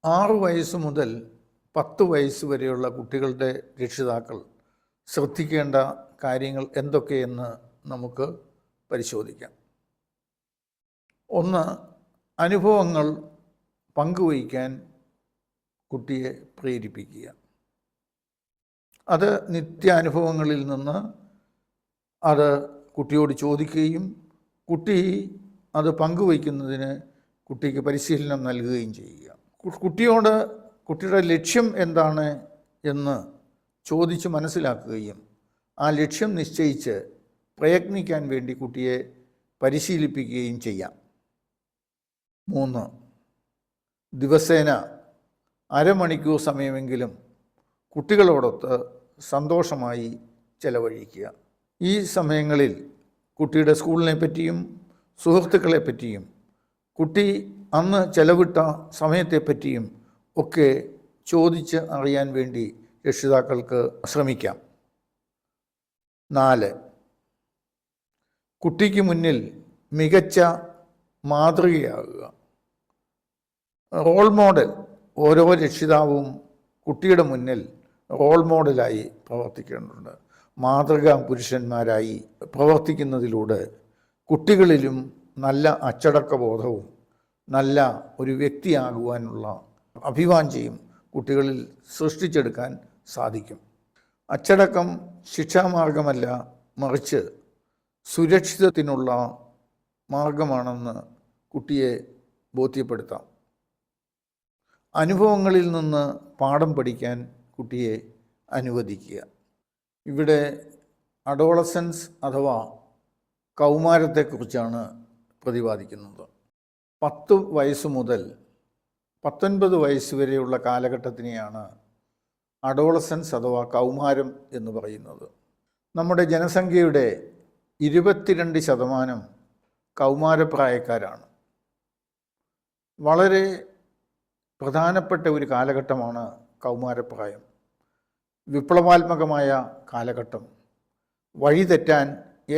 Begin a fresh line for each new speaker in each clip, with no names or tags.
6 വയസ്സ് മുതൽ 10 വയസ്സ് വരെയുള്ള കുട്ടികളുടെ രക്ഷിതാക്കൾ ശ്രദ്ധിക്കേണ്ട കാര്യങ്ങൾ എന്തൊക്കെയെന്ന് നമുക്ക് പരിശോധിക്കാം. ഒന്ന്, അനുഭവങ്ങൾ പങ്കുവയ്ക്കാൻ കുട്ടിയെ പ്രേരിപ്പിക്കുക. അത് നിത്യാനുഭവങ്ങളിൽ നിന്ന് അത് കുട്ടിയോട് ചോദിക്കുകയും കുട്ടി അത് പങ്കുവയ്ക്കുന്നതിന് കുട്ടിക്ക് പരിശീലനം നൽകുകയും ചെയ്യുക. കുട്ടിയോട് കുട്ടിയുടെ ലക്ഷ്യം എന്താണ് എന്ന് ചോദിച്ച് മനസ്സിലാക്കുകയും ആ ലക്ഷ്യം നിശ്ചയിച്ച് പ്രയത്നിക്കാൻ വേണ്ടി കുട്ടിയെ പരിശീലിപ്പിക്കുകയും ചെയ്യാം. 3, ദിവസേന അരമണിക്കൂർ സമയമെങ്കിലും കുട്ടികളോടൊത്ത് സന്തോഷമായി ചെലവഴിക്കുക. ഈ സമയങ്ങളിൽ കുട്ടിയുടെ സ്കൂളിനെ പറ്റിയും സുഹൃത്തുക്കളെ പറ്റിയും കുട്ടി അന്ന് ചെലവിട്ട സമയത്തെപ്പറ്റിയും ഒക്കെ ചോദിച്ച് അറിയാൻ വേണ്ടി രക്ഷിതാക്കൾക്ക് ശ്രമിക്കാം. 4, കുട്ടിക്ക് മുന്നിൽ മികച്ച മാതൃകയാകുക. Role model. ഓരോ രക്ഷിതാവും കുട്ടിയുടെ മുന്നിൽ റോൾ മോഡലായി പ്രവർത്തിക്കേണ്ടതുണ്ട്. മാതൃകാ പുരുഷന്മാരായി പ്രവർത്തിക്കുന്നതിലൂടെ കുട്ടികളിലും നല്ല അച്ചടക്കബോധവും നല്ല ഒരു വ്യക്തിയാകുവാനുള്ള അഭിവാഞ്ചയും കുട്ടികളിൽ സൃഷ്ടിച്ചെടുക്കാൻ സാധിക്കും. അച്ചടക്കം ശിക്ഷാമാർഗമല്ല, മറിച്ച് സുരക്ഷിതത്തിനുള്ള മാർഗമാണെന്ന് കുട്ടിയെ ബോധ്യപ്പെടുത്താം. അനുഭവങ്ങളിൽ നിന്ന് പാഠം പഠിക്കാൻ കുട്ടിയെ അനുവദിക്കുക. ഇവിടെ അഡോളസൻസ് അഥവാ കൗമാരത്തെക്കുറിച്ചാണ് പ്രതിപാദിക്കുന്നത്. 10 വയസ്സ് മുതൽ 19 വയസ്സ് വരെയുള്ള കാലഘട്ടത്തിനെയാണ് അഡോളസൻസ് അഥവാ കൗമാരം എന്ന് പറയുന്നത്. നമ്മുടെ ജനസംഖ്യയുടെ 22% കൗമാരപ്രായക്കാരാണ്. വളരെ പ്രധാനപ്പെട്ട ഒരു കാലഘട്ടമാണ് കൗമാരപ്രായം. വിപ്ലവാത്മകമായ കാലഘട്ടം. വഴിതെറ്റാൻ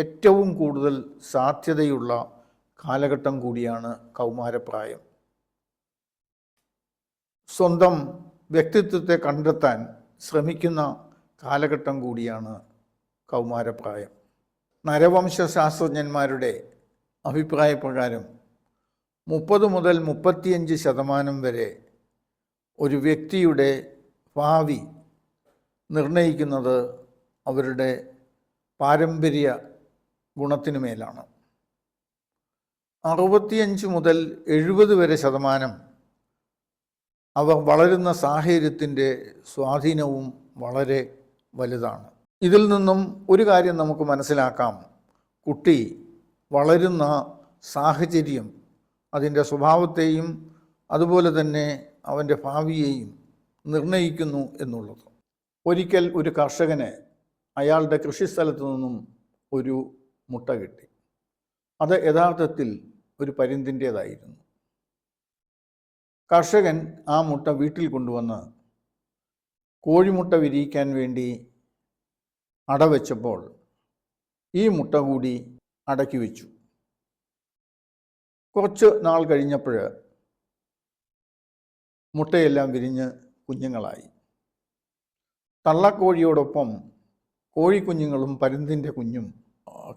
ഏറ്റവും കൂടുതൽ സാധ്യതയുള്ള കാലഘട്ടം കൂടിയാണ് കൗമാരപ്രായം. സ്വന്തം വ്യക്തിത്വത്തെ കണ്ടെത്താൻ ശ്രമിക്കുന്ന കാലഘട്ടം കൂടിയാണ് കൗമാരപ്രായം. നരവംശാസ്ത്രജ്ഞന്മാരുടെ അഭിപ്രായപ്രകാരം 30 മുതൽ 35% വരെ ഒരു വ്യക്തിയുടെ ഭാവി നിർണയിക്കുന്നത് അവരുടെ പാരമ്പര്യ ഗുണത്തിനു മേലാണ്. 65 മുതൽ 70 വരെ ശതമാനം അവർ വളരുന്ന സാഹചര്യത്തിൻ്റെ സ്വാധീനവും വളരെ വലുതാണ്. ഇതിൽ നിന്നും ഒരു കാര്യം നമുക്ക് മനസ്സിലാക്കാം. കുട്ടി വളരുന്ന സാഹചര്യം അതിൻ്റെ സ്വഭാവത്തെയും അതുപോലെ തന്നെ അവൻ്റെ ഭാവിയെയും നിർണയിക്കുന്നു എന്നുള്ളത്. ഒരിക്കൽ ഒരു കർഷകന് അയാളുടെ കൃഷിസ്ഥലത്തു നിന്നും ഒരു മുട്ട കിട്ടി. അത് യഥാർത്ഥത്തിൽ ഒരു പരുന്തിൻ്റേതായിരുന്നു. കർഷകൻ ആ മുട്ട വീട്ടിൽ കൊണ്ടുവന്ന് കോഴിമുട്ട വിരിയിക്കാൻ വേണ്ടി അടവെച്ചപ്പോൾ ഈ മുട്ട കൂടി അടക്കി വെച്ചു. കുറച്ച് നാൾ കഴിഞ്ഞപ്പോൾ മുട്ടയെല്ലാം വിരിഞ്ഞ് കുഞ്ഞുങ്ങളായി. തള്ളക്കോഴിയോടൊപ്പം കോഴിക്കുഞ്ഞുങ്ങളും പരുന്തിൻ്റെ കുഞ്ഞും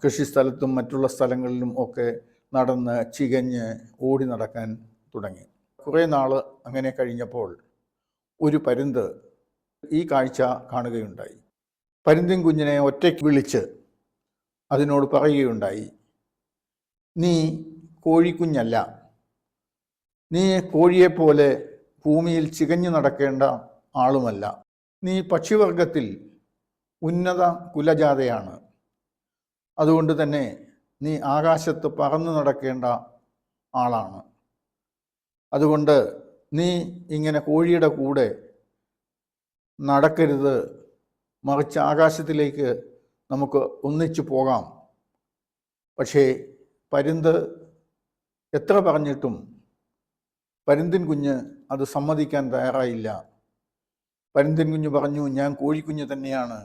കൃഷിസ്ഥലത്തും മറ്റുള്ള സ്ഥലങ്ങളിലും ഒക്കെ നടന്ന് ചികഞ്ഞ് ഓടി നടക്കാൻ തുടങ്ങി. കുറേ നാൾ അങ്ങനെ കഴിഞ്ഞപ്പോൾ ഒരു പരുന്ത് ഈ കാഴ്ച കാണുകയുണ്ടായി. പരുന്തിൻ കുഞ്ഞിനെ ഒറ്റയ്ക്ക് വിളിച്ച് അതിനോട് പറയുകയുണ്ടായി, നീ കോഴിക്കുഞ്ഞല്ല, നീ കോഴിയെപ്പോലെ ഭൂമിയിൽ ചികഞ്ഞു നടക്കേണ്ട ആളുമല്ല, നീ പക്ഷിവർഗത്തിൽ ഉന്നത കുലജാതയാണ്. അതുകൊണ്ട് തന്നെ നീ ആകാശത്ത് പറന്നു നടക്കേണ്ട ആളാണ്. അതുകൊണ്ട് നീ ഇങ്ങനെ കോഴിയുടെ കൂടെ നടക്കരുത്, മറിച്ച് ആകാശത്തിലേക്ക് നമുക്ക് ഒന്നിച്ചു പോകാം. പക്ഷേ പരുന്ത് എത്ര പറഞ്ഞിട്ടും പരുന്തിൻ കുഞ്ഞ് അത് സമ്മതിക്കാൻ തയ്യാറായില്ല. പരുന്തിൻ കുഞ്ഞ് പറഞ്ഞു, ഞാൻ കോഴിക്കുഞ്ഞ് തന്നെയാണ്,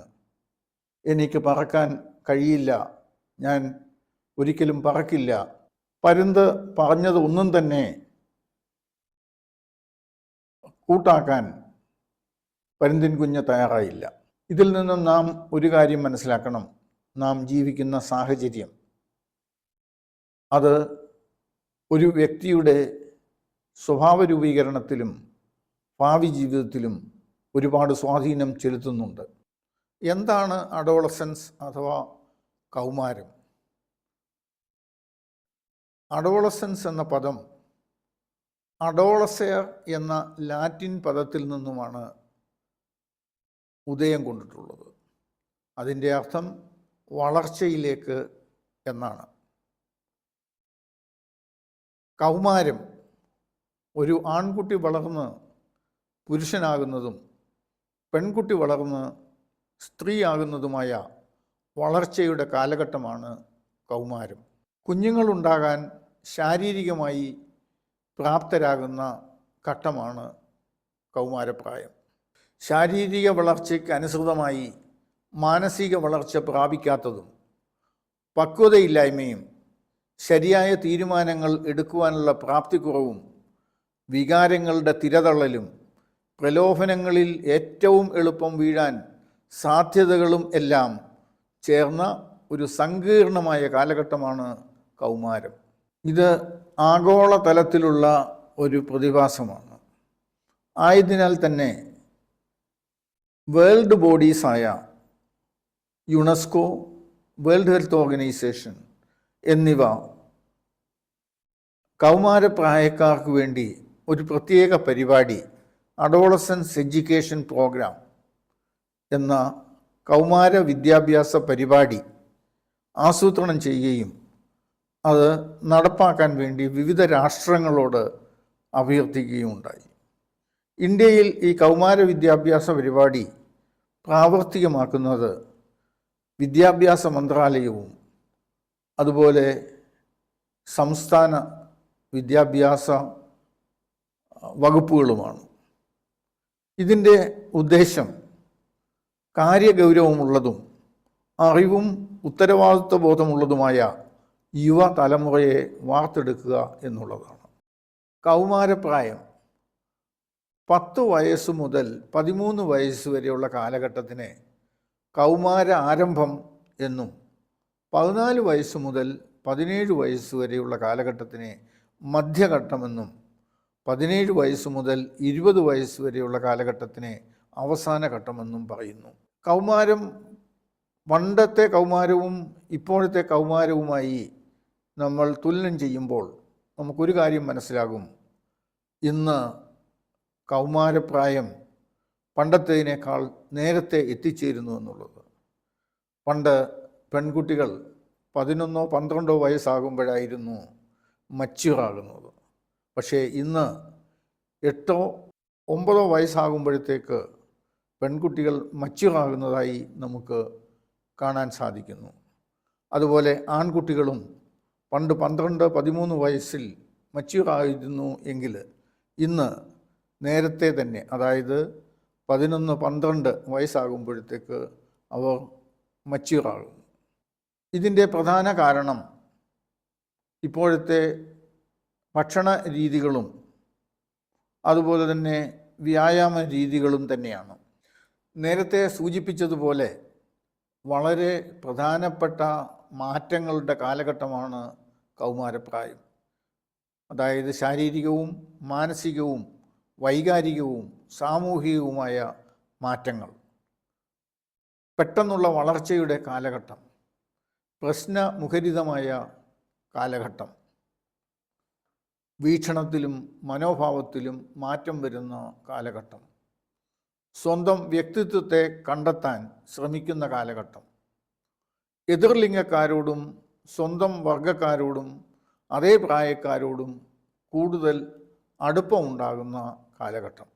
എനിക്ക് പറക്കാൻ കഴിയില്ല, ഞാൻ ഒരിക്കലും പറക്കില്ല. പരുന്ത് പറഞ്ഞത് ഒന്നും തന്നെ കൂട്ടാക്കാൻ പരുന്തിൻ കുഞ്ഞ് തയ്യാറായില്ല. ഇതിൽ നിന്നും നാം ഒരു കാര്യം മനസ്സിലാക്കണം. നാം ജീവിക്കുന്ന സാഹചര്യം അത് ഒരു വ്യക്തിയുടെ സ്വഭാവ രൂപീകരണത്തിലും ഭാവി ജീവിതത്തിലും ഒരുപാട് സ്വാധീനം ചെലുത്തുന്നുണ്ട്. എന്താണ് അഡോളസൻസ് അഥവാ കൗമാരം? അഡോളസൻസ് എന്ന പദം അഡോളസെയർ എന്ന ലാറ്റിൻ പദത്തിൽ നിന്നുമാണ് ഉദയം കൊണ്ടിട്ടുള്ളത്. അതിൻ്റെ അർത്ഥം വളർച്ചയിലേക്ക് എന്നാണ്. കൗമാരം ഒരു ആൺകുട്ടി വളർന്ന് പുരുഷനാകുന്നതും പെൺകുട്ടി വളർന്ന് സ്ത്രീയാകുന്നതുമായ വളർച്ചയുടെ കാലഘട്ടമാണ് കൗമാരം. കുഞ്ഞുങ്ങളുണ്ടാകാൻ ശാരീരികമായി പ്രാപ്തരാകുന്ന ഘട്ടമാണ് കൗമാരപ്രായം. ശാരീരിക വളർച്ചയ്ക്ക് അനുസൃതമായി മാനസിക വളർച്ച പ്രാപിക്കാത്തതും പക്വതയില്ലായ്മയും ശരിയായ തീരുമാനങ്ങൾ എടുക്കുവാനുള്ള പ്രാപ്തിക്കുറവും വികാരങ്ങളുടെ തിരതള്ളലും പ്രലോഭനങ്ങളിൽ ഏറ്റവും എളുപ്പം വീഴാൻ സാധ്യതകളും എല്ലാം ചേർന്ന ഒരു സങ്കീർണമായ കാലഘട്ടമാണ് കൗമാരം. ഇത് ആഗോളതലത്തിലുള്ള ഒരു പ്രതിഭാസമാണ്. ആയതിനാൽ തന്നെ വേൾഡ് ബോഡീസായ യുനെസ്കോ, വേൾഡ് ഹെൽത്ത് ഓർഗനൈസേഷൻ എന്നിവ കൗമാരപ്രായക്കാർക്ക് വേണ്ടി ഒരു പ്രത്യേക പരിപാടി അഡോളസൻസ് എഡ്യൂക്കേഷൻ പ്രോഗ്രാം എന്ന കൗമാര വിദ്യാഭ്യാസ പരിപാടി ആസൂത്രണം ചെയ്യുകയും അത് നടപ്പാക്കാൻ വേണ്ടി വിവിധ രാഷ്ട്രങ്ങളോട് അഭ്യർത്ഥിക്കുകയും ഉണ്ടായി. ഇന്ത്യയിൽ ഈ കൗമാര വിദ്യാഭ്യാസ പരിപാടി പ്രാവർത്തികമാക്കുന്നത് വിദ്യാഭ്യാസ മന്ത്രാലയവും അതുപോലെ സംസ്ഥാന വിദ്യാഭ്യാസ വകുപ്പുകളുമാണ്. ഇതിൻ്റെ ഉദ്ദേശം കാര്യഗൗരവമുള്ളതും അറിവും ഉത്തരവാദിത്വ ബോധമുള്ളതുമായ യുവതലമുറയെ വാർത്തെടുക്കുക എന്നുള്ളതാണ്. കൗമാരപ്രായം 10 വയസ്സ് മുതൽ 13 വയസ്സ് വരെയുള്ള കാലഘട്ടത്തിനെ കൗമാര ആരംഭം എന്നും 14 വയസ്സ് മുതൽ 17 വയസ്സ് വരെയുള്ള കാലഘട്ടത്തിനെ മധ്യഘട്ടമെന്നും 17 വയസ്സ് മുതൽ 20 വയസ്സ് വരെയുള്ള കാലഘട്ടത്തിനെ അവസാന ഘട്ടമെന്നും പറയുന്നു. കൗമാരം പണ്ടത്തെ കൗമാരവും ഇപ്പോഴത്തെ കൗമാരവുമായി നമ്മൾ തുലനം ചെയ്യുമ്പോൾ നമുക്കൊരു കാര്യം മനസ്സിലാകും. ഇന്ന് കൗമാരപ്രായം പണ്ടത്തേതിനേക്കാൾ നേരത്തെ എത്തിച്ചേരുന്നു എന്നുള്ളത്. പണ്ട് പെൺകുട്ടികൾ 11-12 വയസ്സാകുമ്പോഴായിരുന്നു മച്യൂറാകുന്നത്. പക്ഷേ ഇന്ന് 8-9 വയസ്സാകുമ്പോഴത്തേക്ക് പെൺകുട്ടികൾ മച്യൂറാകുന്നതായി നമുക്ക് കാണാൻ സാധിക്കുന്നു. അതുപോലെ ആൺകുട്ടികളും പണ്ട് 12-13 വയസ്സിൽ മച്യൂറായിരുന്നു എങ്കിൽ ഇന്ന് നേരത്തെ തന്നെ, അതായത് 11-12 വയസ്സാകുമ്പോഴത്തേക്ക് അവർ മച്യൂറാകും. ഇതിൻ്റെ പ്രധാന കാരണം ഇപ്പോഴത്തെ ഭക്ഷണ രീതികളും അതുപോലെ തന്നെ വ്യായാമ രീതികളും തന്നെയാണ്. നേരത്തെ സൂചിപ്പിച്ചതുപോലെ വളരെ പ്രധാനപ്പെട്ട മാറ്റങ്ങളുടെ കാലഘട്ടമാണ് കൗമാരപ്രായം. അതായത് ശാരീരികവും മാനസികവും വൈകാരികവും സാമൂഹികവുമായ മാറ്റങ്ങൾ, പെട്ടെന്നുള്ള വളർച്ചയുടെ കാലഘട്ടം, പ്രശ്നമുഖരിതമായ കാലഘട്ടം, വീക്ഷണത്തിലും മനോഭാവത്തിലും മാറ്റം വരുന്ന കാലഘട്ടം, സ്വന്തം വ്യക്തിത്വത്തെ കണ്ടെത്താൻ ശ്രമിക്കുന്ന കാലഘട്ടം, എതിർലിംഗക്കാരോടും സ്വന്തം വർഗക്കാരോടും അതേ പ്രായക്കാരോടും കൂടുതൽ അടുപ്പമുണ്ടാകുന്ന കാലഘട്ടം.